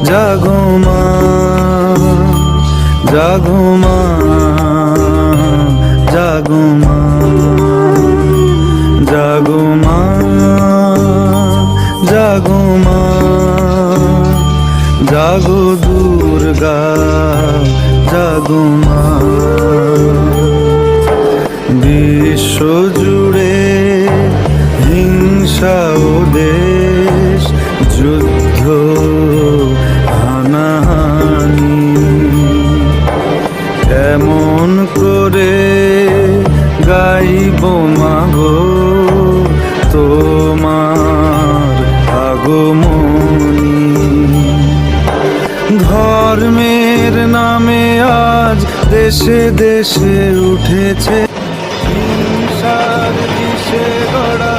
জাগো মা, জাগো মা, জাগো মা, জাগো মা, জাগো মা, জাগো দুর্গা, জাগো মা। বিশ্ব জুড়ে হিংসা ও দেশ, যুদ্ধ হানাহানি, কেমন করে গাইব মাগো তোমার আগমনী। ধর্মের নামে আজ দেশে দেশে উঠেছে হিংসার বিষে গড়া